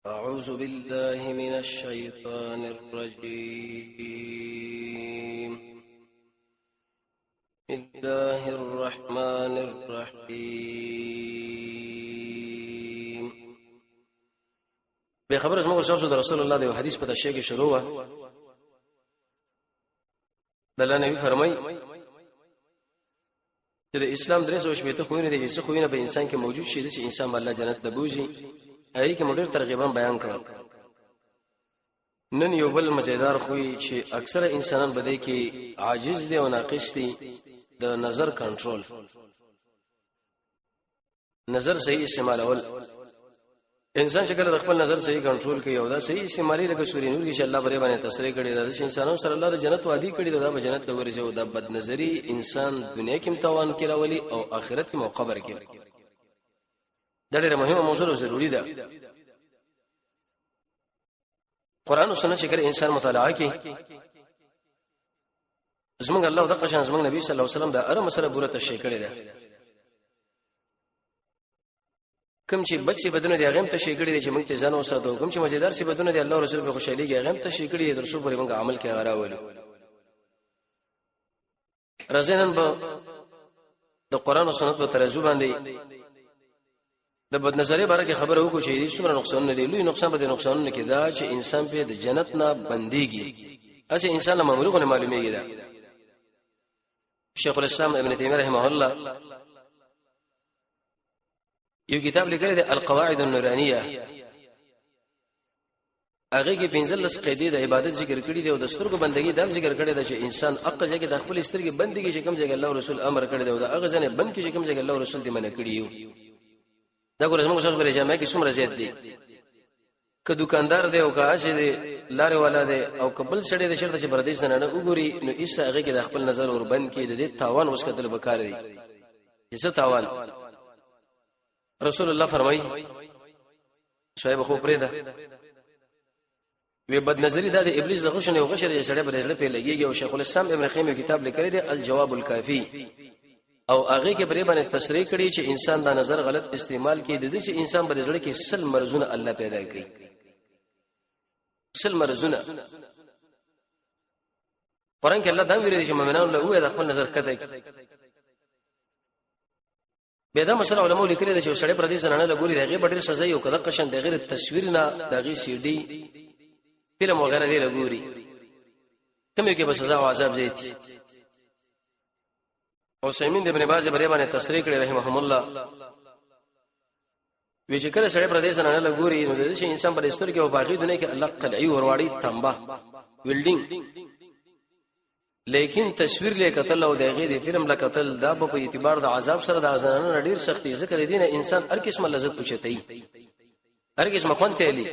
أعوذ بالله من الشيطان الرجيم. بسم الله الرحمن الرحيم. بخبر اسمه رسول الله ده حدیث په تشریح کې شروع و. د الله نبی فرمای چې اسلام درې سو شپته خوونه دي چې خوونه په انسان کې موجود شي چې انسان الله جنت ته بوزي. هغه کې مډیر ترغیبا بیان کړل. نن یو بل مزیدار خوې چې اکثره انسانان بده کې عاجز دي او ناقص دي د نظر کنټرول. نظر صحیح استعمالول. انسان چې کله د خپل نظر صحیح کنټرول کوي او دا صحیح استعمالي لکه سورې نور کې چې الله بری باندې تصریح کړی دا چې انسانانو سره الله جنت وادي کړی دا به جنت ته ورځي او دا بد نظری انسان دنیا کې امتحان کې راولي او آخرت کې قبر کې. دا ډېر مهمه موضوع او ضروری ده. قران او سنت چې کله انسان مطالعه کوي زمونږ الله د قشان زمونږ نبی صلی الله علیه وسلم دا اره مسله پوره تشریح کړی ده. کوم چې بچي بدونه دي هغه هم تشریح کړی دي چې موږ ته ځان وساتو. کوم چې مزیدار سي بدونه دي الله رسول په خوشالي کې هغه هم تشریح کړی دي درسو پورې موږ عمل کې غراولو. رزنن به د قران او سنت په ترازو باندې د بد نظرې باره کې خبره وکړو چې دې څومره نقصان نه دی. لوی نقصان به د نقصان نه کې دا چې انسان په د جنت نه بنديږي. اسه انسان له مملوک نه معلومیږي. دا شیخ الاسلام ابن تیمیه رحمه الله یو کتاب لیکلی دی القواعد النورانیه. هغه کې 15 قاعده د عبادت ذکر کړی دی او د سترګو بندګي د ذکر کړی دی چې انسان حق ځای کې د خپل سترګې بندګي چې کوم ځای الله رسول امر کړی دی او دا هغه ځنه بند کې چې کوم ځای الله رسول دې منع کړی یو. دا ګورې موږ اوس په جامع کې څومره زیات دي. که دکاندار دی او که اشه دی لارې والا دی او قبل سړی دی شرط چې پردیس نه وګوري نو ایسه هغه کې د خپل نظر ور بند کې د دې تاوان وس کتل بکار دی. څه تاوان؟ رسول الله فرمایي شایب خو پرې ده وی بد نظری دا د ابلیس د غشنه او غشره سړی بلې په لګيږي. او شیخ الاسلام ابن قیم کتاب لیکلی دی الجواب الکافی او هغه کې پرې باندې تصریح کړي چې انسان دا نظر غلط استعمال کوي د دې چې انسان په ځړ کې سل مرزونه الله پیدا کړي. سل مرزونه قرآن کې الله دا ویلي چې مؤمنانو له وې د خپل نظر کته به دا مسله علماء لیکلي چې سړی پر دې زنانه لګوري دغه ډېر سزا یو کده قشن د غیر تصویر نه دغه سی ډي فلم وغیرہ دی لګوري کومه کې به سزا او عذاب زیات. او سیمین ابن باز بری باندې تصریح کړی رحمهم الله وی چې کله سړی پر دې زنانه لګوري نو د شي انسان پر استور کې او باغی دنیا کې الله قلعي ورواړي تنبه ویلډینګ لیکن تصویر له قتل او دغه دی فلم له قتل دا په اعتبار د عذاب سره د ازنانه ډیر سختي ذکر دي نه انسان هر قسمه لذت پوښتای هر قسمه خونته لی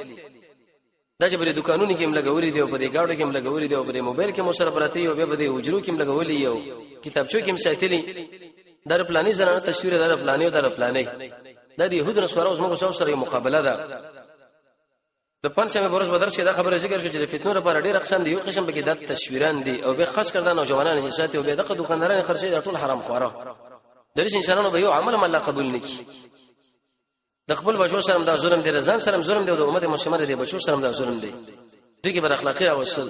دا چې په دکانونو کې لګوري دی او په گاډو کې لګوري دی او په موبایل کې مو سره پراته او په وجرو کې لګولي یو کتابچو کې مساتلی در پلاني زنانه تصویر در پلاني او در پلاني د يهودو سره اوس موږ سره مقابله ده. د پنځمه برس بدر شه دا خبره ذکر شو چې د فتنو لپاره ډېر اقسام دي. یو قسم به کې د تصویران دي او به خاص کر د نوجوانانو چې ساتي او به دغه دکاندارانو خرڅي ټول حرام خواره. درې انسانانو به یو عمل الله قبول نکي. د خپل بچو سره دا ظلم دي رضان سره ظلم دي او د امت مسلمانانو دي بچو سره دا ظلم دي. دوی کې بر اخلاقی او وصل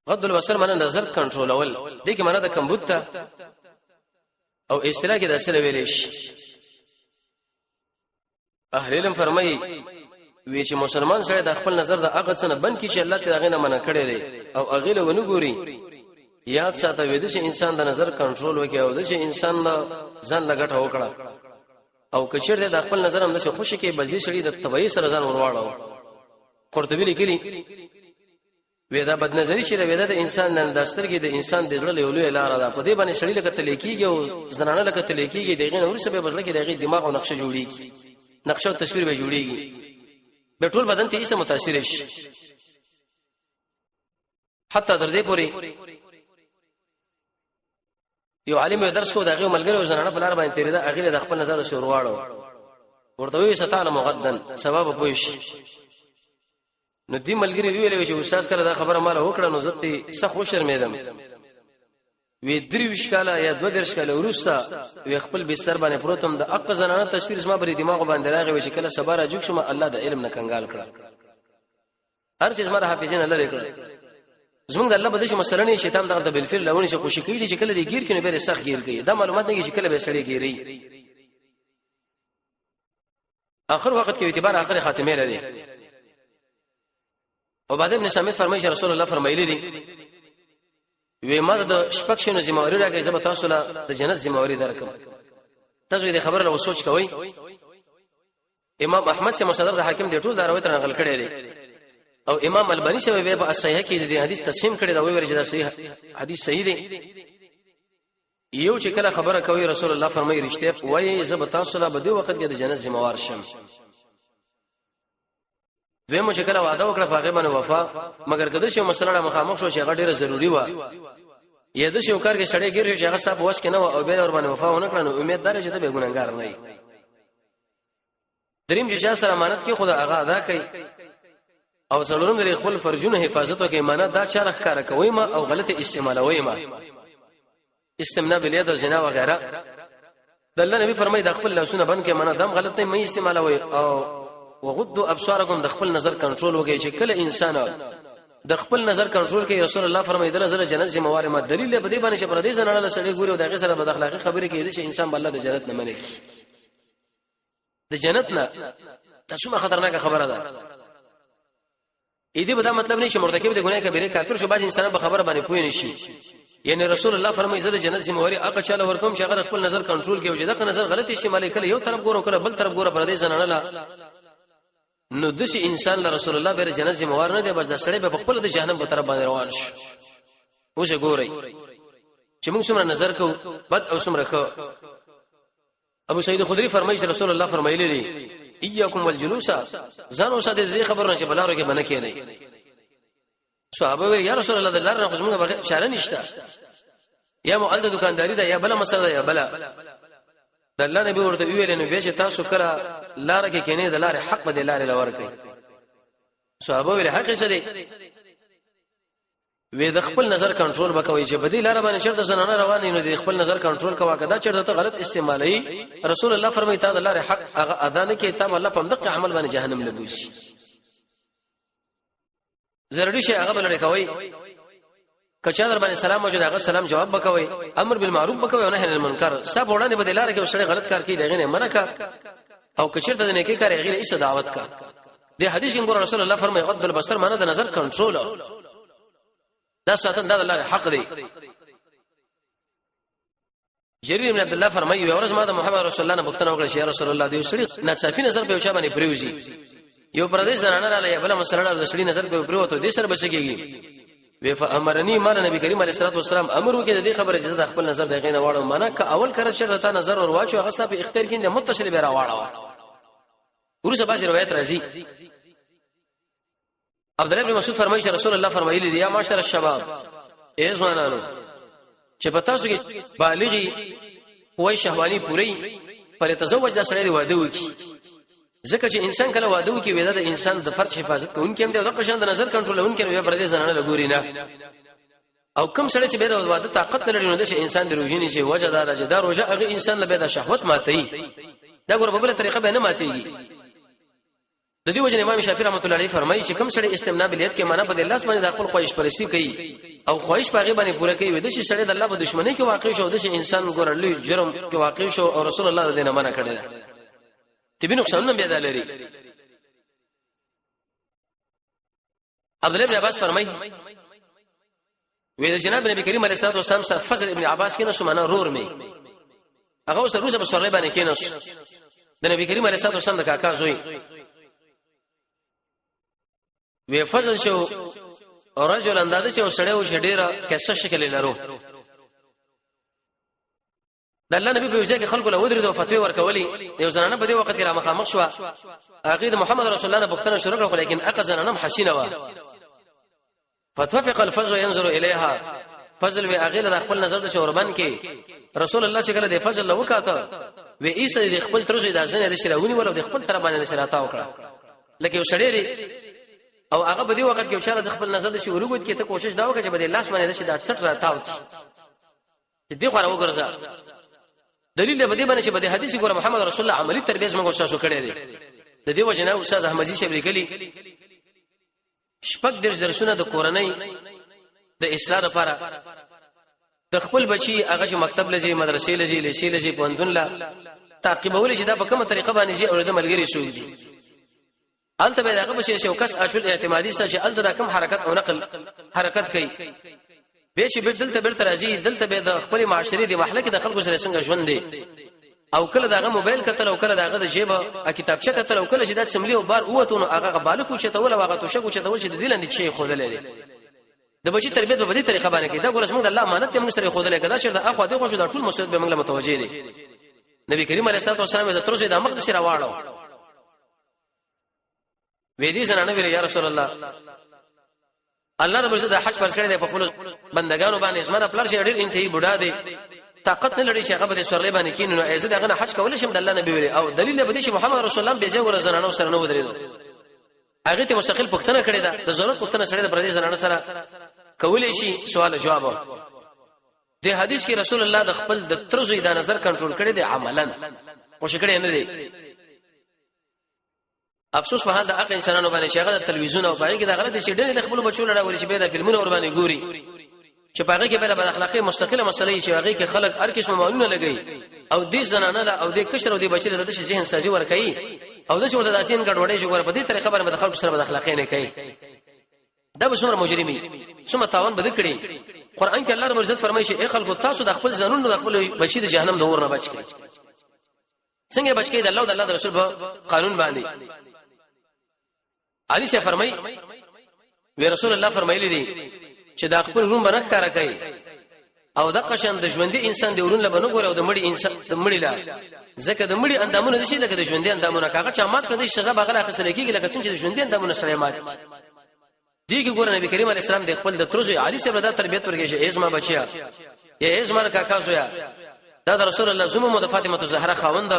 غض البصر معنی نظر کنټرول اول دي کې معنی د کمبوت او اصطلاح کې د اصل ویلش. اهل علم فرمایي وی چې مسلمان سره د خپل نظر د هغه څه نه بند کی چې الله تعالی غنه منع کړی دی او هغه له ونه ګوري. یاد ساته وې د چې انسان د نظر کنټرول وکي او د چې انسان ځان لګټه وکړه او کچیر د خپل نظر هم د خوشي کې بزدي شړي د طبيعي سره ځان ورواړو. قرطبي لیکلي وې دا بد نظری چې د انسان نن داسترګي د انسان د ځړل یو لوی لار ده. په دې باندې شړي لکه تلیکيږي او زنانه لکه تلیکيږي دغه نور سبب بدل کې دغه دماغ او نقشه جوړيږي. نقشه او تصویر به جوړيږي به ټول بدن ته یې متاثر شي. حتی در دې پوري یو عالم یو درس کو دغه ملګری وزنانه په لار باندې تیرې دا اغه د خپل نظر شو ورواړو ورته وی ستاله مغدن سبب پوښ نو دې ملګری ویلې چې استاد کړه دا خبره مال وکړه نو زه ته سخت و شرمېدم وی درې وشکاله یا 2 کاله ورسته وی خپل بستر باندې پروتم د اق زنانه تصویر زما بری دماغ باندې راغی چې کله سبا راځم شم الله د علم نه کنګال کړ هر چیز مره حافظین الله لري کړ زمونږ د الله بده چې مثلا نه شیطان دغه بالفعل لونه چې خوشی کوي چې کله دې گیر کینه به سخت گیر کوي دا معلومات نه چې کله به سړی گیری اخر وخت کې اعتبار اخر خاتمه لري عباده ابن صامت فرمایي چې رسول الله فرمایلی دي وی ما د شپږ شنو ذمہواری راکې زما تاسو له د جنت ذمہواری درکم تاسو دې خبره له سوچ کوئ امام احمد سے مصدر د حاکم دی ټول دا روایت نقل کړی دی او امام البانی سے به په صحیح کې د حدیث تقسیم کړی دا وی ورجدا صحیح حدیث صحیح دی یو چې کله خبره کوي رسول الله فرمایي رښتیا وایي زب تاسو له بده وخت کې د جنت ذمہوار شم دوی چې کله وعده وکړه هغه باندې وفا مگر کده شی مسله مخامخ شو چې هغه ډیره ضروری و یا د شو کار کې سړی ګیر چې هغه ستاسو واس کې نه او به ور باندې وفا ونه کړنو امید دار چې ته به ګناګار نه وي دریم چې سره امانت کې خدا هغه ادا کوي او څلورم د خپل فرجونو حفاظت او کې امانت دا چاره ښکارا کوي ما او غلط استعمالوي ما استمناء باليد والزنا وغيرها د الله نبی فرمایي د خپل لاسونه بند کې امانت دم غلط نه استعمالوي او وغضوا ابصاركم د خپل نظر کنټرول وکړي چې کله انسان د خپل نظر کنټرول کوي رسول الله فرمایي د نظر جنت ذمہوار ما دلیل به دی باندې چې پر دې زنانه له سړي ګوري او دغه سره بد اخلاقی خبرې کوي چې انسان بل د جنت نه مني د جنت نه تاسو ما خطرناک خبره ده اې دې بدا مطلب نه چې مرتکب د ګناه کبیره کافر شو بعد انسان به خبره باندې پوي نشي یعنی رسول الله فرمایي زه د جنت ذمہواری هغه چاله ورکوم چې هغه خپل نظر کنټرول کوي او دغه نظر غلطي استعمال کړي یو طرف ګورو کله بل طرف ګورو پر دې زنانه لا نو د شي انسان له رسول الله بیر جنت ذمہوار نه دی بس د سړی په خپل د جهنم په طرف باندې روان شي اوسه ګورئ چې موږ څومره نظر کوو بد او څومره خو ابو سعید خدری فرمایي چې رسول الله فرمایلی دي اياكم والجلوس زانو ساده دې خبرونه چې بلارو کې بنه کېنه صحابه وی یا رسول الله د لار نه خصمږه بغیر اشاره نشته یا مؤلد دکانداری ده یا بل مسله ده یا بل د الله نبی ورته ویل نو به چې تاسو کړه لار کې کینې د لار حق به د لار لور کوي صحابه ویل حق څه دی وې د خپل نظر کنټرول وکوي چې بدی لار باندې چرته زنانه روانې نو د خپل نظر کنټرول کوا کدا چرته غلط استعمالي رسول الله فرمایي تا د لار حق هغه ادا نه کوي تم الله په دغه عمل باندې جهنم لګوي ضروري شي هغه بل کوي کچا در باندې سلام موجود هغه سلام جواب وکوي امر بالمعروف وکوي او نهي عن المنکر سب وړاندې بدلاره کې وسړي غلط کار کوي دغه نه منکا او کچرته د نیکی کار غیر ایست دعوت کا د حدیث کې رسول الله فرمایي غض البصر معنی د نظر کنټرول دا ساتن دا الله حق دی جرير بن عبد الله فرمایي یو ورځ ما د محمد رسول الله نه بوختنه وکړه چې رسول الله دی وسړي ناڅاپي نظر په چا باندې پریوزي یو پردې زنانه را لې بل مسله د وسړي نظر په پریوته دي سره بچيږي وی فامرنی مان نبی کریم علیه الصلاه والسلام امر وکړي د دې خبره چې د خپل نظر دغه نه واړو معنا ک اول کړه چې ته نظر ور واچو هغه ستاسو په اختیار کې د متصل به را واړو ورسره باز روایت راځي عبد الله بن مسعود فرمایي چې رسول الله فرمایلی دی یا معاشر الشباب ای ځوانانو چې پتا سو کې بالغی وای شهوانی پوری پر تزوج د سړی واده وکي ځکه چې انسان کله واده وکي ودا د انسان د فرج حفاظت کوونکی هم دی او د قشان د نظر کنټرولونکی وي پر دې زنانه لګوري نه او کوم سړی چې به د واده طاقت لري نو د انسان د روزنی شي وجه دار چې دا روزه هغه انسان له د شهوت ماتي دا ګور په بل طریقه به نه ماتيږي د دې وجه امام شافعي رحمۃ اللہ علیہ فرمایي چې کوم سړی استمناء بالیت کې معنا په الله سبحانه د خپل خواهش پرستی کوي او خواهش پاغي باندې پوره کوي د شي سړی د الله په دشمنی کې واقع شو د شي انسان ګورلې جرم کې واقع شو او رسول الله دې نه منع کړی تبي نقصان نه بيد لري عبد الله بن عباس فرمایي وې د جناب نبی کریم علیه الصلاه والسلام سره فضل ابن عباس کې نو معنا رور می هغه اوس روزه په سره باندې کې نو د نبی کریم علیه الصلاه والسلام د کاکا زوی وی فضل شو رجل انداز چې وسړی و شډیره کیسه شکل لرو د الله نبی په وجه کې خلکو له ودرې د فتوی ورکولي یو زنانه په دې وخت کې را مخامخ شو هغه د محمد رسول الله نه بوختنه شروع کړه لیکن اقزنه حسینه و فتوفق الفضل ينظر اليها فضل وی هغه د خپل نظر د شوربان کې رسول الله شکل د فضل لو کاته وی عیسی د خپل ترجه د ځنه د شراونی ول د خپل تر باندې شراتا وکړه لکه وسړی او هغه په دې وخت کې چې د خپل نظر د شورو کوي ته کوشش دا وکړي چې په دې لاس باندې د 60 راتاو دې خو راوګرځه دلیل به دې باندې چې به حدیث ګوره محمد رسول الله عملی تربیه موږ تاسو کړی دی د دې وجنه استاد احمدی شیخ لیکلی شپږ درسونه د کورنۍ د اصلاح لپاره د خپل بچي هغه چې مکتب لږی مدرسې لږی لیسې لږی پوندون لا تعقیبول چې دا په کومه طریقه باندې چې اورده ملګری شو دي الته به داغه بشي شو کس اصل اعتمادي ست چې الته دا کم حرکت او نقل حرکت کوي به چې دلته بیرته راځي دلته به د خپل معاشري د محله کې د خلکو سره څنګه ژوند دي او کله داغه موبایل کتل او کله داغه د جیبه کتابچه کتل او کله چې د سملی او بار اوته نو هغه بالکو چې تول او هغه توشکو چې تول چې د دلند شي خو دلې د بچی تربیت په دې طریقه باندې کې دا ګورس موږ د الله امانت ته موږ سره خو دلې کدا چې د اخو دغه شو د ټول مسؤلیت به موږ له متوجه دي نبی کریم علیه الصلاه والسلام د ترسه د مقدس راواړو وې دې زنانه ویل یا رسول الله الله رب عزت د حج پر کړی د خپل بندگانو باندې اسمه فلر شي ډېر انتهي بوډا دي طاقت نه لري چې هغه به سورلې باندې کینو نو ایزه دغه حج کول شم د الله نبی ویلي او دلیل به دي چې محمد رسول الله به ځای ور زنانو سره نه ودرېدو هغه ته مستقل پښتنه کړی دا د ضرورت پښتنه سره د پردي زنانو سره کولې شي سوال جواب د حدیث کې رسول الله د خپل د ترزوی د نظر کنټرول کړی دی عملاً خوش کړی نه دی افسوس په حال د اقل انسانانو باندې چې هغه د تلویزیون او باغې د غلط شي ډېر د خپل بچو لړاوري چې به د فلمونو ور باندې ګوري چې باغې کې به د اخلاقی مستقله مسلې چې هغه کې خلک هر قسم معلومه لګي او دې زنانه لا او دې کشر او دې بچی له د ذهن سازي ور کوي او د څه ولدا داسین ګډوډې جوړ په دې طریقه باندې د خلکو سره د اخلاقی نه کوي دا به څومره مجرمي څومره تاوان بده کړی قران کې الله رب عزت فرمایي چې اے خلکو تاسو د خپل ځانونو د خپل بچی د جهنم د اور نه بچ کړئ څنګه بچ کړئ د الله او د الله رسول په قانون باندې علي شه فرمایي وی رسول الله فرمایلی دي چې د خپل روم باندې ښکارا کوي او د قشن د ژوندۍ انسان دی ورون لبنو ګور او د مړي انسان د مړي لا ځکه د مړي اندامونه دي لکه د ژوندۍ اندامونه کاغه چې مات کړي سزا بغل اخیستل کیږي لکه څنګه چې د ژوندۍ اندامونه سره مات دیګه ګور نبی کریم علیه السلام د خپل د ترزو علي صاحب د تربيت ورګي چې ایزما بچیا یا ایزما کاکا زویا دا د رسول الله زمو مو د فاطمه الزهرا خوند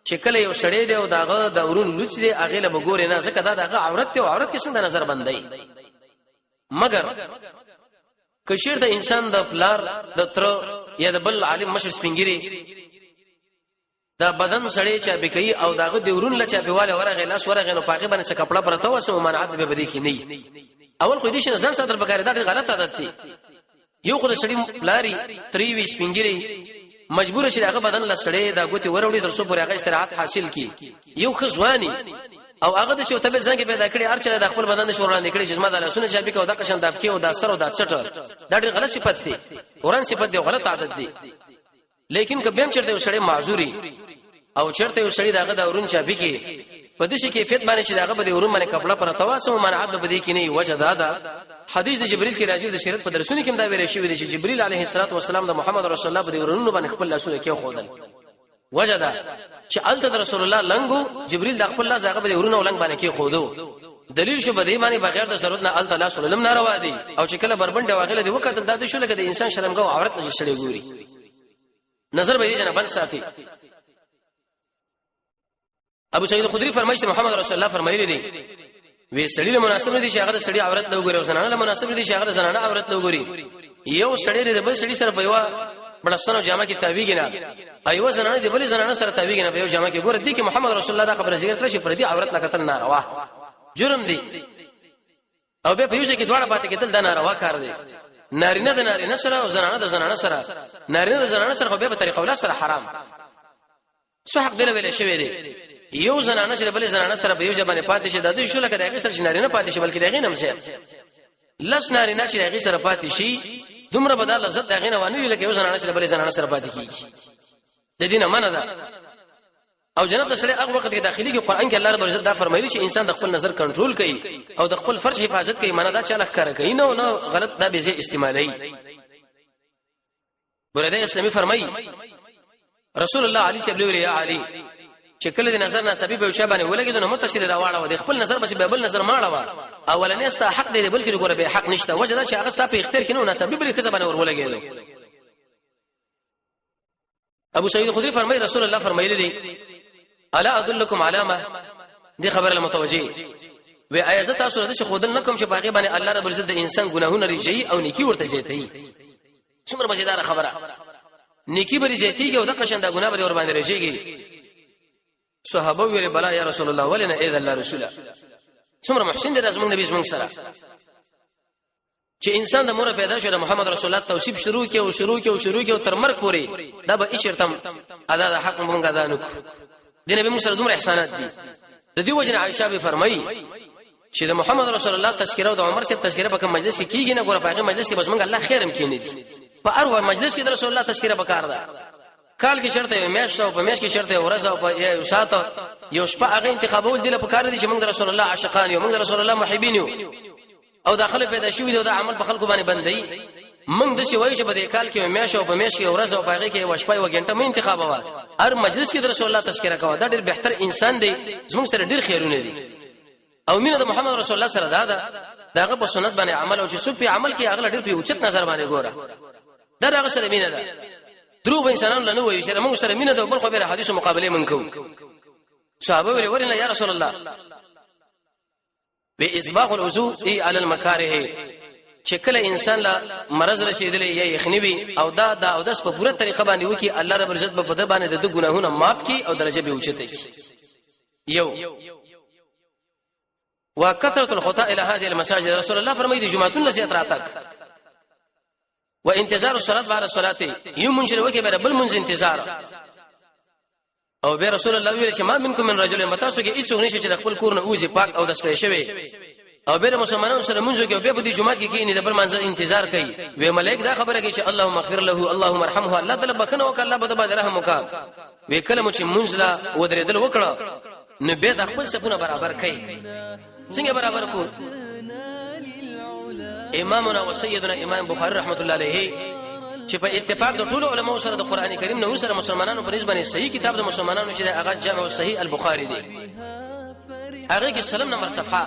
چې کله یو سړی دی او داغه د ورون لوچ دی اغه له بګور نه ځکه دا دغه عورت ته عورت کې څنګه نظر بندای مگر کشیر د انسان د پلار د تر یا د بل عالم مشر سپینګری دا بدن سړی چا بکئی او داغه د ورون لچا پیواله ورغه لاس ورغه نو پاکي باندې څه کپڑا پرته وسه ممانعت به بدی کې نه اول خو دې شنه ځان ساتل بګاره دا غلط عادت دی یو خو سړی لاري تریوي سپینګری مجبور چې هغه بدن لسړې دا ګوتې وروړي تر څو پورې هغه استراحت حاصل کی یو خزوانی او هغه د شو تبه ځنګ پیدا کړي ارچره د خپل بدن نشو وړاندې کړي جسمه د لاسونه چابي کو د قشن داب کې او د سر او د چټ دا ډېر غلط صفت دی قرآن صفت دی غلط عادت دی لیکن کبه هم چرته وسړې معذوري او چرته وسړې داغه د ورون چابي کې په دې شي کیفیت باندې چې داغه به ورون باندې کپڑا پر تواسو منعت به دي کې نه وجه دا حدیث د جبرئیل کې راځي د سیرت په درسونه کې دا ویل شوی دی چې جبرئیل علیه السلام د محمد رسول الله په ورونو باندې خپل لاسونه کې خودل وجه دا چې الته د رسول الله لنګو جبرئیل د خپل الله زغه په ورونو لنګ باندې کې خودو دلیل شو بده باندې بغیر د ضرورت نه الته الله صلی الله علیه وسلم ناروا دي او چې کله بربنده واغله دی وکړه دا شو لکه د انسان شرمګو عورت نه شړې ګوري نظر به دې جنا بند ساتي ابو سعید خدری فرمایي چې محمد رسول الله فرمایلی دي وی سړی له مناسب دي چې هغه سړی عورت له وګوري او زنانه له مناسب دي چې هغه زنانه عورت له وګوري یو سړی د بل سړی سره په یو بلسنو جامه کې تاویږي نه ایو زنانه د بل زنانه سره تاویږي نه په یو جامه کې ګوره دي کې محمد رسول الله دا خبره ذکر کړی چې پر دې عورت نه کتل ناروا جرم دی او به په یو ځای کې دواړه پاتې کېدل دا ناروا کار دی نارینه د نارینه سره او زنانه د زنانه سره نارینه د زنانه سره خو به په طریقه ولا سره حرام څه حق دی ویل شوی دی یو زنانه سره بل زنانه سره په یو ځبانه پاتې شه د دې شو لکه دغه سره نارینه پاتې شه بلکې دغه نه مشه لس نارینه چې دغه سره پاتې شي دومره بدل لذت دغه نه ونه لکه یو زنانه سره بل زنانه سره پاتې کیږي د دې نه منه ده او جناب سره هغه وخت کې داخلي کې قران کې الله رب عزت دا فرمایلی چې انسان د خپل نظر کنټرول کوي او د خپل فرج حفاظت کوي منه دا چاله کار کوي نه غلط دا به زی استعمالي ورته اسلامي فرمایي رسول الله علي صلی الله علیه علی چې کله د نظر نه سبب یو شابه ولګیدو نو متصل راوړو د خپل نظر بس به بل نظر ماړه اولنې استا حق دی بلکې ګوره به حق نشته وجه دا چې هغه ستا په اختیار کې نو نسبب لري کسب نه ور ولګیدو ابو سعید خدری فرمایي رسول الله فرمایلی دي الا ادلکم علامه دي خبر المتوجه و ایزه تاسو ته خودل نکم چې باقي باندې الله رب عزت د انسان ګناهونه ریږي او نیکی ورته زیاتې څومره مزیدار خبره نیکی بری زیاتیږي او د قشنده ګناه بری ور باندې راشيږي صحابه ویل بلا یا رسول الله ولنا اذا الله رسوله څومره محسن دي زموږ نبی زموږ سره چې انسان د مور پیدا شو د محمد رسول الله توصیف شروع کې او تر مرګ پورې دا به اچرتم ادا د حق مونږه ادا نکو د نبی موږ سره دومره احسانات دي د دې وجه عائشہ به فرمایي چې د محمد رسول الله تذکره او د عمر صاحب تذکره په کوم مجلس کې کیږي نه ګوره په مجلس کې بس مونږ الله خیرم کینې دي په هر مجلس کې د رسول الله تذکره وکړ دا کال کې شرطه میاشت او په میاشت کې شرطه ورځ او په یو ساعت یو شپه هغه انتخابول دي په کار دي چې موږ رسول الله عاشقان یو موږ رسول الله محبین یو او داخله پیدا شوی دی او د عمل په خلکو باندې بندي موږ د شی وایي چې په دې کال کې میاشت او په میاشت کې ورځ او په هغه کې یو شپه او غنټه مې انتخاب و هر مجلس کې د رسول الله تذکره کوي دا ډېر بهتر انسان دی زموږ سره ډېر خیرونه دي او مینه د محمد رسول الله سره داغه په سنت باندې عمل او چې څوک په عمل کې هغه ډېر په اوچت نظر باندې ګوره دا هغه سره مینه ده دروغ انسانان له نو وي چې موږ سره مینه ده بل خو به حدیث مقابله من کوو صحابه ورنه یا رسول الله بإسباغ الوضوء على المكاره شکل انسان لا مرض رسیدلې یا یخنی او دا او داس په پوره طریقه باندې وکي الله رب عزت په بده باندې د ګناهونو معاف کی او درجه به اوچته کی یو وكثرة الخطاء الى هذه المساجد رسول الله فرمایي دي جمعتون لزیات راتک وانتظار الصلاه بعد الصلاه يوم منشر وکي به بل منز انتظار او به رسول الله ویل چې ما منکم من رجل متاسو کې هیڅ نشي چې خپل کور نه اوځي پاک او د سپې شوی او به مسلمانانو سره منځو کې به په دې جمعه کې کینې د بل منځ انتظار کوي وی ملائک دا خبره کوي چې اللهم اغفر له اللهم ارحمه الله تعالی بکنه وک الله به باندې رحم وکا وی کله چې منځلا ودرېدل وکړه نو به د خپل صفونه برابر کوي څنګه برابر کو امامنا وسيدنا امام بخاری رحمت الله علیه چې په اتفاق د ټولو علماو سره د قران کریم نو سره مسلمانانو په نسبت صحیح کتاب د مسلمانانو چې هغه جامع الصحیح البخاری دی هغه کې سلام نمبر صفحه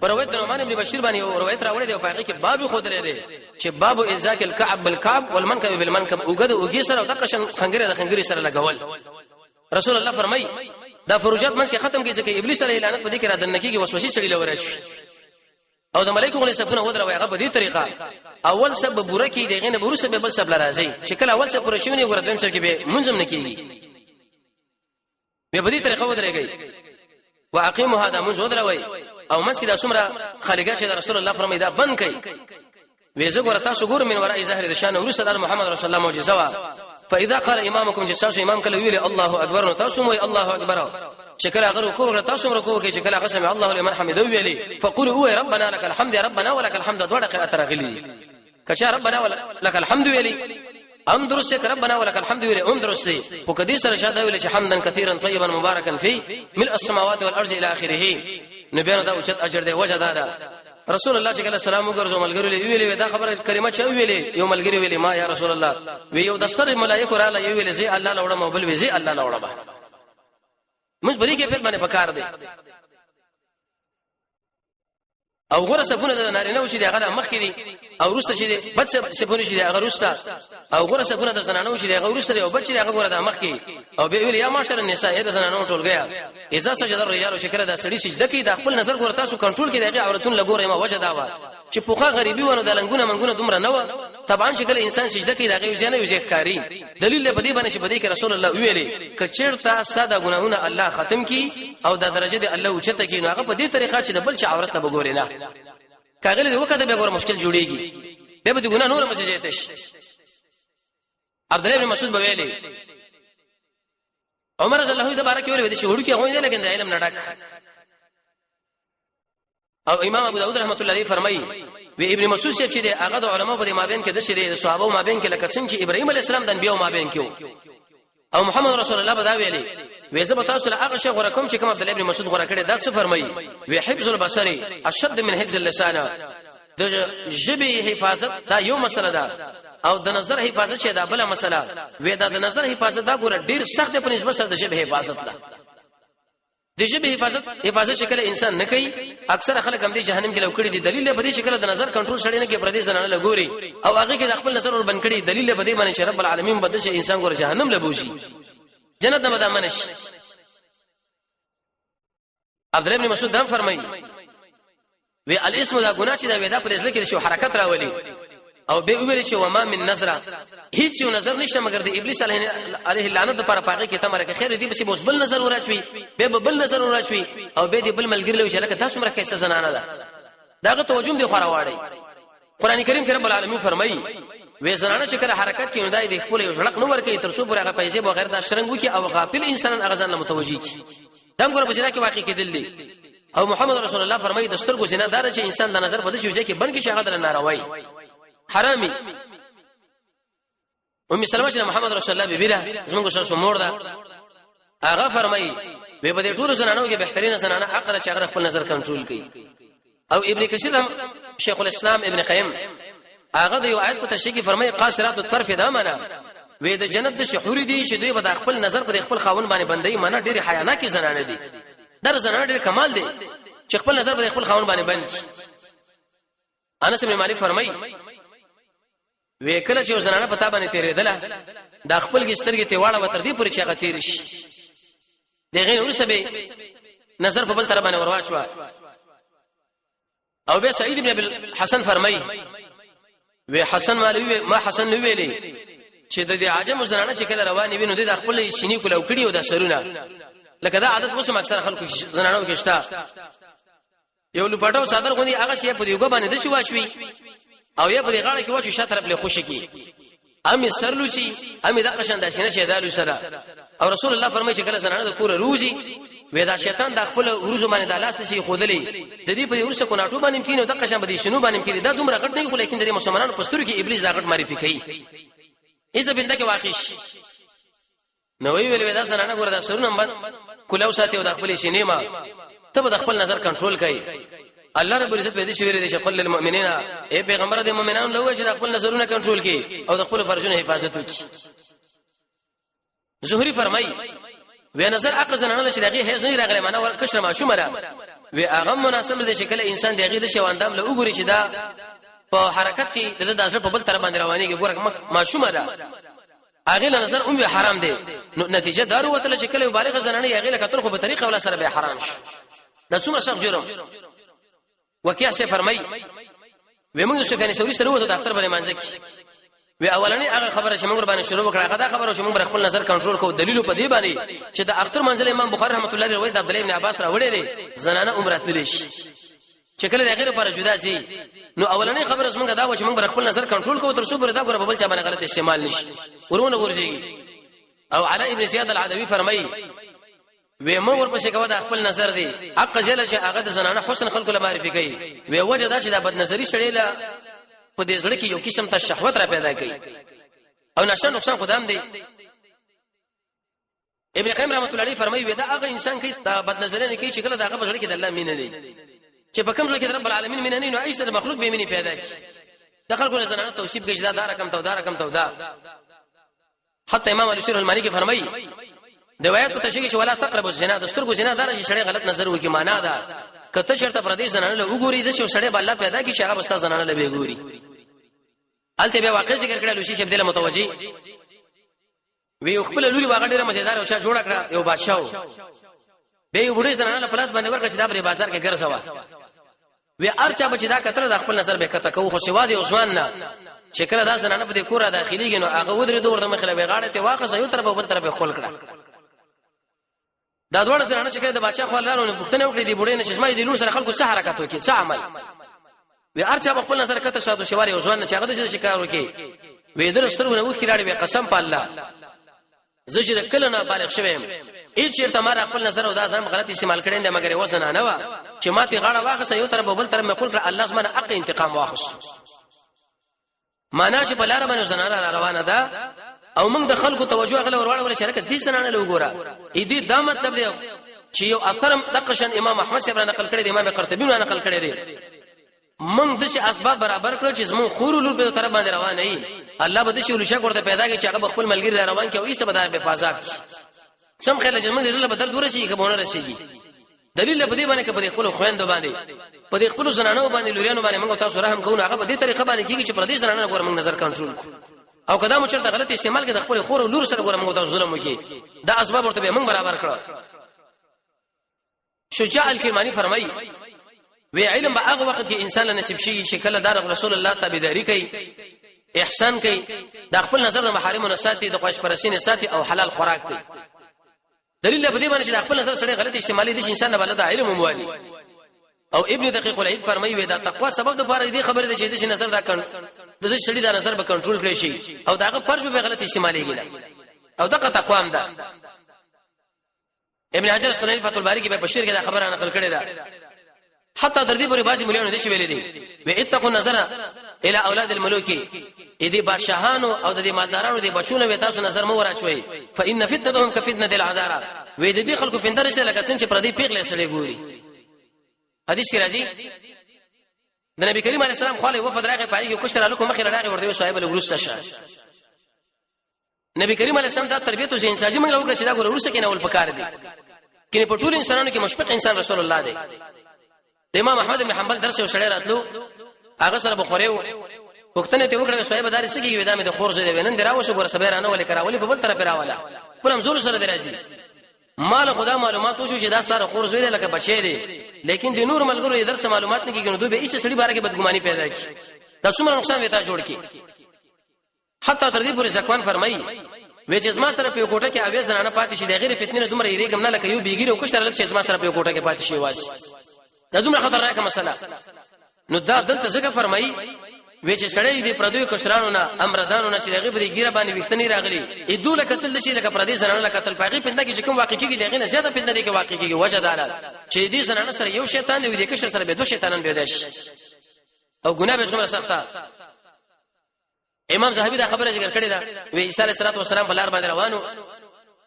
پر روایت نعمان ابن بشیر باندې او روایت راوړی دی په هغه کې باب خود لري چې باب الزاک الكعب بالكعب والمنكب بالمنكب اوګد اوګي سره او تقشن خنګره د خنګری سره لګول رسول الله فرمای دا فروجات منځ کې ختم کیږي چې ابلیس علیه لعنت په دې کې را دن کېږي وسوسه سړي لوري او د ملائکه غو سبونه ودره وایغه په دې طریقه اول سبب برکی دی غنه برو سبب بل سبب لرازي چې کله اول سبب پرشونی وګړه دویم سبب کې به منظم نکېږي به په دې طریقه ودرېږي واقیموا هذا منذ ودروي او منځ کې د څومره خالقات چې رسول الله فرمایي دا بند کړي وېزه ګور تاسو ګور من وراء ظاهر شان ورسول محمد رسول الله معجزه وا فاذا قال امامكم جساس امام کله ویل الله اکبر تاسو مو الله اکبر شکل اگر کو تاسو مرکو کې شکل قسم الله لمن حمده ویلي فقولوا هو ربنا لك الحمد ربنا ولك الحمد دوړه قرات راغلي کچا ربنا ولك الحمد ویلي ام درست ربنا ولك الحمد ویلي ام درست خو کدي سره شاده ویلي چې حمدا كثيرا طيبا مباركا فيه ملء السماوات والارض الى اخره نبينا دا اوچت اجر دی وجدادا رسول الله صلی الله علیه وسلم ګرځو ملګری ویلي دا خبره کریمه چا ویلي یو ملګری ویلي ما یا رسول الله وی یو د سر ملائکه را لې ویلي زي الله لوړه موبل وی زي الله لوړه مش بری کې په باندې پکار دی او غره سفونه د نارینه وشي دغه مخ کړي او روسته شي بد سفونه شي دغه روسته او غره سفونه د زنانه وشي دغه روسته او بچي دغه غره د مخ کې او به ویل یا معاشر النساء د زنانه ټول غیا اذا سجد الرجال شکر د سړي سجده کوي د خپل نظر غره تاسو کنټرول کې دغه عورتون لګورې ما وجه داوا چې پوخه غریبي ونه د لنګونه منګونه دومره نه و طبعا شکل انسان سجده کوي دغه یوزنه یوزې ښکاری دلیل په دې باندې چې په دې کې رسول الله ویلي کچیرته ساده ګناهونه الله ختم کی او د درجه دی الله اوچته کی نو هغه په دې طریقه چې د بل چا عورت ته وګوري نه کاغله دی وکړه به ګور مشکل جوړيږي به د ګناه نور مسجدتش عبد الله بن مسعود بویلي عمر رضی الله عنه د بارک ویل دي شهود کې غوښنه لیکن د علم نه ډک او امام ابو داود رحمت الله علیه فرمایي وی ابن مسعود شیخ چې هغه د علماء په مابین کې د شریعه صحابه مابین کې لکه څنګه چې ابراهيم علیه السلام د انبیو مابین کې او محمد رسول الله بدا ویلي وی زه به تاسو له هغه شی غوړه کوم چې کوم عبد الله ابن مسعود غوړه کړي دا څه فرمایي وی حفظ البصر اشد من حفظ اللسان د جبه حفاظت دا یو مسله ده او د نظر حفاظت شه دا بل مسله وی دا د نظر حفاظت دا ګوره ډیر سخت په نسبت سره د جبه حفاظت ده د جبه حفاظت شکل انسان نه کوي اکثر خلک هم دي جهنم کې لوکړي دي دلیل به دي شکل د نظر کنټرول شړې نه کې پردي زنانه لګوري او هغه کې د خپل نظر ور بند کړي دلیل به دي باندې چې رب العالمین بده شي انسان ګور جهنم لبوشي جنت نه مدامنش عبد الله بن مسعود دم فرمایي وی الاسم دا ګناه چې دا ودا پر ځل کې شو حرکت راولي او به ویل چې وما من نظر هیڅ یو نظر نشته مگر د ابلیس علیه لعنت لپاره پاګه کې تمره کې خیر دی بس بل نظر ورچوي به بل نظر ورچوي او به دی بل ملګری لوي چې لکه تاسو مره کیسه زنانه ده داغه توجم دی خورواړي قران کریم کې رب العالمین فرمایي وې زنانه چې کله حرکت کوي نو دای د خپل یو ژړک نو ورکې تر څو پورې هغه پیسې بغیر د شرنګو کې او غافل انسان هغه ځان له متوجي کی دم ګور بجنا کې واقع کېدل دي او محمد رسول الله فرمایي د سترګو زنا دار چې انسان د نظر په دې شي چې بن کې شغه در ناروي حرامي ام سلمہ چې محمد رسول الله بیبي ده زموږ شاو مور ده هغه فرمایي به په دې ټول زنانو کې بهترین زنانه عقل چې هغه خپل نظر کنټرول کوي او ابن کثیر شیخ الاسلام ابن قیم هغه د یو آیت په تشریح کې فرمایي قاصرات الطرف دا معنا وې د جنت د شحور دي چې دوی په خپل نظر په خپل خاون باندې بندي معنا ډېری حیانا کې زنانه دي در زنانه ډېر کمال دي چې خپل نظر په خپل خاون باندې بند انس بن مالک فرمایي وې کله چې زنانه پتا باندې تیرېدله د خپل ګسترګې ته واړه وتر دي پورې چې هغه تیر شي دغه ورسره به نظر په بل طرف باندې ورواچوا او به سعید ابن الحسن فرمایي وی حسن مالوی ما حسن نو ویلې چې د عجم زنانه چې کله روانې وینو د خپل شینی کولو کړي او د سرونه لکه دا عادت اوس اکثر خلکو زنانو کې شته یو لپټاو صادر غوندي هغه شی په دیوګه باندې د شو واچوي او یا په غاړه کې واچو شاته طرف له خوشي کی امي سرلوسی امي د قشن د سینې شه دالو سره او رسول الله فرمایي چې کله زنانه د کور روزي ودا شیطان د خپل ورزو باندې د لاس نشي خودلې د دې په ورسته کو ناټو باندې کینو د قشن باندې شنو باندې کینې دا دومره غټ نه خو لیکن د مسلمانانو پستور کې ابلیس دا غټ معرفي کوي ایزه بنده کې واقع شي نو وی ودا زنانه ګور دا سرونه باندې کولو ساتي او د خپل شینې ما ته د خپل نظر کنټرول کوي الله رب عزت به دې شویل دي چې قل للمؤمنین اے پیغمبر د مؤمنانو له وجه د خپل نظرونه کنټرول کړي او د خپل فرجونو حفاظت وکړي زهري فرمایي و نظر عقل زنانه چې دغه هیڅ نه راغلی معنا ورکشره ماشومه ده و هغه مناسب دي چې کله انسان دغه د شواندام له وګوري چې دا په حرکت کې د داسره په بل طرف باندې رواني کې ګوره ماشومه ده هغه له نظر هم حرام دي نو نتیجه دارو وتل چې کله بالغ زنانه هغه له کتل خو په طریقه ولا سره به حرام شي دا څومره سخت جرم وکیع سے فرمای و موږ سفیان ثوری سره وته د اختر باندې مانځ کی و اولنی هغه خبره چې موږ باندې شروع وکړه هغه خبره چې موږ خپل نظر کنټرول کوو دلیل په دی باندې چې د اختر منځل امام بخاری رحمت الله علیه روایت عبد الله ابن عباس را وړي زنانه عمره تلش چې کله د غیر پر جدا سي نو اولنی خبره موږ دا و چې موږ خپل نظر کنټرول کوو تر څو برزا ګره په بل چا باندې غلط استعمال نشي ورونه ورځي او علی ابن زیاد العدوی فرمایي و مو ورپسې کوي د خپل نظر دی حق جل چې هغه د زنانه حسن خلق له معرفي کوي و وجه دا چې د بد نظری سړی له په دې ځړ کې یو قسم ته شهوت را پیدا کوي او نقصان خدام دی ابن قیم رحمت الله علیه فرمایي و دا هغه انسان کې د بد نظری نه کوي چې کله دا هغه ځړ کې د الله مینه دی چې په کوم ځای کې رب العالمین مینه نه نو ایسر مخلوق به مینه پیدا کوي د خلکو زنانه توصیف کوي دا رقم تو دا حتی امام علی شرح المالکی فرمایي روایت ته شي چې ولا تقربوا الزنا د سترګو زنا دار چې شړې غلط نظر وکي معنا ده کته شرط پردیس زنانه له وګوري د شو شړې بل پیدا کی چې هغه بستا زنانه له وګوري الته به واقع ذکر کړل شي چې بدله متوجي وی خپل لوري واغ ډیره مزیدار او شا جوړ کړه یو بادشاہ به یو وړي زنانه له پلاس باندې ورکړه چې دا په بازار کې ګرځوا وی ارچا بچی دا کتل د خپل نظر به کته کو خو سوازي عثمان نه شکل دا زنانه په دې کور داخليږي نو هغه ودرې دوه د مخله به غاړه ته واخص یو طرف بل طرف خپل کړه دا دوه زنانه چې د بادشاہ خپل لارونه پښتنه وکړي دی بوډۍ نه چې سمای دی لور سره خلکو څه حرکت وکړي څه عمل وی ارچا په خپل نظر کته شاده شواري عثمان نه چې هغه د شکار وکړي وی در سترونه و کړي به قسم په الله زجر کله نه بالغ شوم هیڅ چیرته ما خپل نظر او دا ځم غلط استعمال کړي نه مګر وسنه نه و چې ماته غاړه واخص یو طرف بل طرف مې خپل کړ الله سبحانه حق انتقام واخص معنا چې بلاره باندې زنانه روانه ده او موږ د خلکو توجه غل ورواړه ول شرکت دي زنانه له وګوره اې دې دا مطلب دی چې یو اثر دقشن امام احمد صاحب نقل کړی دی امام قرطبي نقل کړی دی موږ د شي اسباب برابر کړو چې زمون خورولور په طرف باندې روان نه الله به د شي ولشا ورته پیدا کوي چې هغه خپل ملګری روان کوي ایسه بدای په فازات سم خلک چې موږ له بدر دور شي کبونه رسیږي دلیل په دې باندې کې په خپل خويند باندې په دې خپل زنانو باندې لوريانو باندې موږ تاسو رحم کوو هغه په دې طریقه باندې کیږي چې پر دې زنانو ګور موږ نظر کنټرول کو او کدا مو چرته غلط استعمال کې د خپل خور او لور سره ګور موږ تاسو ظلم وکي دا اسباب ورته به موږ برابر کړو شجاع الکرمانی فرمایي وی علم به هغه وخت کې انسان له نصیب شي شکل دار رسول الله تابعداري کوي احسان کوي د خپل نظر د محارمونو ساتي د خواهش پرستۍ ساتي او حلال خوراک کوي دلیل په دې باندې چې د خپل نظر سره غلط استعمالي دي انسان نه بلد علم موالي او ابن دقیق العید فرمایي دا تقوا سبب د پاره دي خبره ده چې د نظر دا د شړې دا نظر به کنټرول کړی شي او داغه فرض به غلط استعماليږي او دغه تقوا هم ده ابن حجر اسقلاني فتح الباري کې به بشیر کې دا خبره نقل کړې ده حتی در دې پورې بعضي مليانو دي چې ویلي دي و اتقوا النظر الى اولاد الملوك اذ بادشاهانو او د دې مالدارانو دي بچونه به تاسو نظر مو ورچوي فان فتنتهم كفتنه العذارى و دې خلکو فندر سره لکه څنګه چې پردي پیغله سره ګوري حدیث کې راځي د نبی کریم علیه السلام خاله وفد راغی پای کې کوشتر الکو مخې راغی ورته صاحب له ورسته شه نبی کریم علیه السلام دا تربیته او انساني موږ وکړه چې دا ګور ورسته کې نه ول پکار دي کله په ټول انسانانو کې مشفق انسان رسول الله دی امام احمد بن حنبل درس او شړې راتلو هغه سره بخوري وختنه ته وکړه صاحب دار سګي ودا مې د خور زره وینن دراو شو ګور سبیرانه ولې کراولې په بل طرف راواله پرم زول سره درځي مال خدا معلومات وشو چې دا ستاره خور زویل لکه بچی دی لیکن د نور ملګرو درس معلومات نه کیږي نو دوی به هیڅ سړي باره کې بدګماني پیدا کی دا څومره نقصان وتا جوړ کی حتی تر دې پورې ځکوان فرمایي وې چې زما سره په کوټه کې اویز نه پاتې شي د غیر فتنې نه دومره یریګم نه لکه یو بیګیره او کشتر لک چې زما سره په کوټه کې پاتې شي واسي دا دومره خطرناکه مسله نو دا دلته ځکه فرمایي وې چې سړی دې پردوی کشرانو نه امردانو نه چې هغه به ګیره باندې وختنی راغلي ادو لکه تل شي لکه پردی زنانه لکه تل پاغي پنده کې کوم واقع کېږي دغه نه زیاته پنده کې واقع کېږي وجه دارات چې دې زنانه سره یو شیطان دی دې کشر سره به دوه شیطانان به داش او ګناه به څومره سخته امام زاهبی دا خبره ذکر کړې ده وی عیسی علیه السلام په لار باندې روانو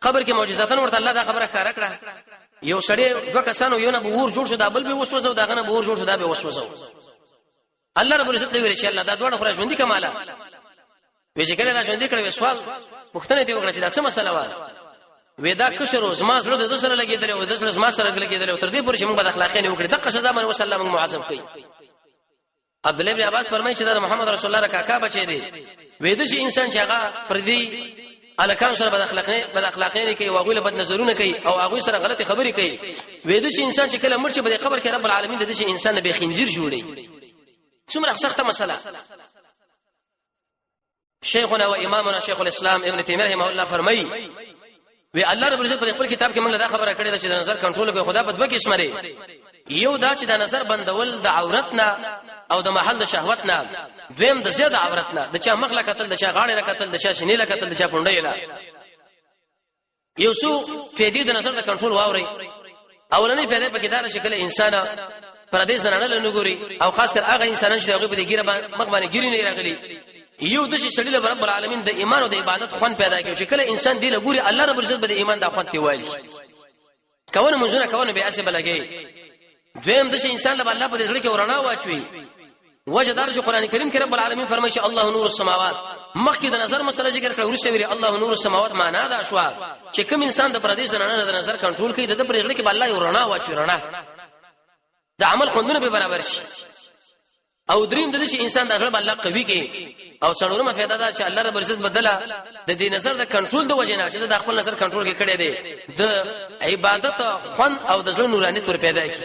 خبر کې معجزاتن ورته الله دا خبره ښکارا کړه یو سړی دوه کسانو یو نه بور جوړ شو دا بل به وسوسه داغه نه بور جوړ شو دا به وسوسه الله رب العزت ویل چې الله دا دوه خورا ژوندۍ کماله وی چې کله را ژوندۍ کړو سوال مختنه دی وکړه چې دا څه مسله و ودا کشر او زما زړه د سره لګیدل او د سره زما سره لګیدل تر دې پورې چې موږ د اخلاقین وکړه دغه سزا من وسلم معظم کړي عبد الله بن عباس فرمایي چې دا محمد رسول الله کاکا بچی دی وېد چې انسان چې هغه پردي الکان سره بد اخلاقین کوي او غوله بد نظرونه کوي او هغه سره غلطي خبري کوي وېد چې انسان چې کله مرچ به خبر کې رب العالمین د دې انسان به خنزیر جوړي څومره سخته مسله شیخنا و امامنا شیخ الاسلام ابن تیمیه رحمه الله فرمایي وی الله رب العزت په خپل کتاب کې موږ دا خبره کړې ده چې د نظر کنټرول کوي خدا په دوه قسمه لري یو دا چې د نظر بندول د عورت نه او د محل د شهوت نه دویم د زیاده عورت نه د چا مخ لا قتل د چا غاړه لا قتل د چا شنی لا قتل د چا پونډه لا یو څو فائدې د نظر د کنټرول واوري اولنې فائدې په کې دا شکل انسان پردې زنانه له نګوري او خاص کر هغه انسانان چې هغه په دې ګیره مخ باندې ګیری نه راغلي یو د شي شړل رب العالمین د ایمان او د عبادت خوان پیدا کوي چې کله انسان دی له ګوري الله رب عزت به د ایمان د خوان تی وایي کونه منځونه کونه به اسه بلګي دویم د شي انسان له الله په دې ځړ کې ورنا واچوي وجه دار چې قران کریم کې رب العالمین فرمایي چې الله نور السماوات مخکې د نظر مسله ذکر کړو ورسته ویلي الله نور السماوات معنا دا شو چې کوم انسان د پردې زنانه د نظر کنټرول کوي د پرېغړې کې الله ورنا واچوي رڼا د عمل خوندونه به برابر شي او دریم د شي انسان د غړب الله قوي کې او څلورمه فائدہ دا چې الله رب عزت بدله د دې نظر د کنټرول د وجه نه چې د خپل نظر کنټرول کې کړی دی د عبادت خوان او د ځل نورانیت پر پیدا کی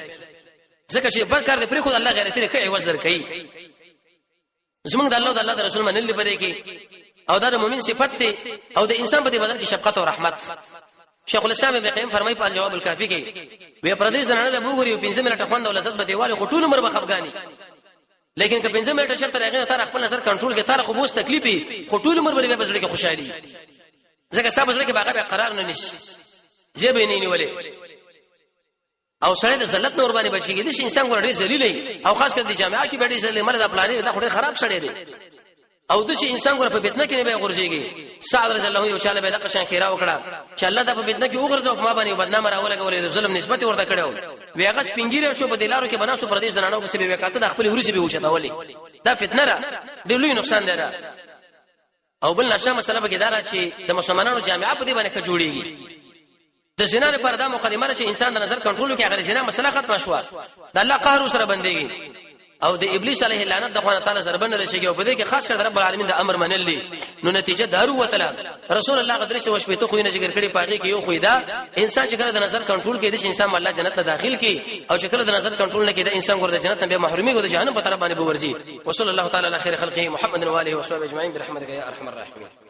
ځکه چې بل کار دې پرې خو الله غیرت لري کوي عوض درکې زمونږ د الله او د الله د رسول منل لري کې او د مؤمن صفت ته او د انسان په بدن کې شفقت او رحمت شیخ الاسلام ابن قیم فرمایي په جواب الکافی کې وی پردیس زنانه له بوګوري او 15 منټه خوند او لذت به دیواله خټول عمر به خفګانی لیکن که 15 منټه چرته راغنه تر خپل نظر کنټرول کې تر خو بوس تکلیفي خټول عمر به بزړه کې خوشحالي ځکه صاحب زړه کې باغه قرار نه نشي جيبه نه نیولې او سره د ذلت نور باندې بچ کېږي د انسان ګور ډېر ذلیل او خاص کر د جامعه کې بیٹي سره مردا پلانې دا خوري خراب شړې دي او د شي انسان ګور په فتنه کې نه به غورځيږي سعد رضی الله یو چاله به د قشان کیرا وکړه چې الله د په فتنه کې وګرځو ما باندې بدنامه راولګه ولې ظلم نسبت ورته کړو وی هغه سپینګیره شو په دلارو کې بناسو پردیس زنانو په سبب وکړه د خپل ورسې به وشته ولې دا فتنه را د لوی نقصان ده او بل نشه مسله به کېدار چې د مسلمانانو جامعه په دې باندې کجوړيږي د زنا لپاره دا مقدمه چې انسان د نظر کنټرول کوي هغه زنا مسله ختمه شو د الله قهر سره بنديږي او د ابلیس علیه اللعنت د خوانه تعالی سره بنره شي او په دې کې خاص کر رب العالمین د امر منل نو نتیجه دارو وتلا رسول الله قدرت او شپته خو نه ذکر کړي پاږي کې یو خو دا انسان چې کله د نظر کنټرول کوي د انسان الله جنت ته داخل کی او چې کله د نظر کنټرول نه کوي د انسان ګور د جنت نه به محرومي او د جهنم په طرف باندې بورځي وصلی الله تعالی علی خیر خلقه محمد و علیه و صحبه اجمعین برحمتک یا ارحم الراحمین.